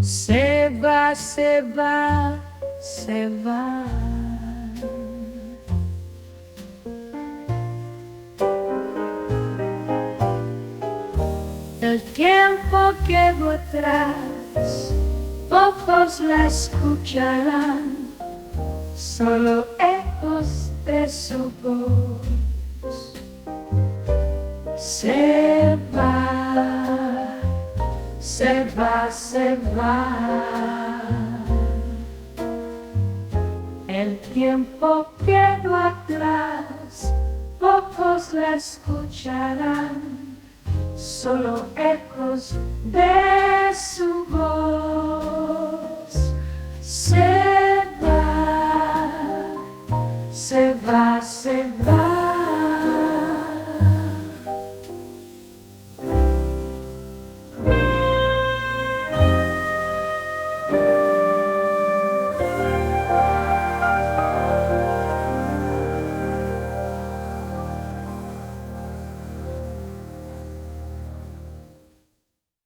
Se va, se va, se va. El tiempo quedó atrás, pocos la escucharán, solo ecos de su voz. Se va, se va, se va. El tiempo quedó atrás, pocos la escucharán, solo ecos de su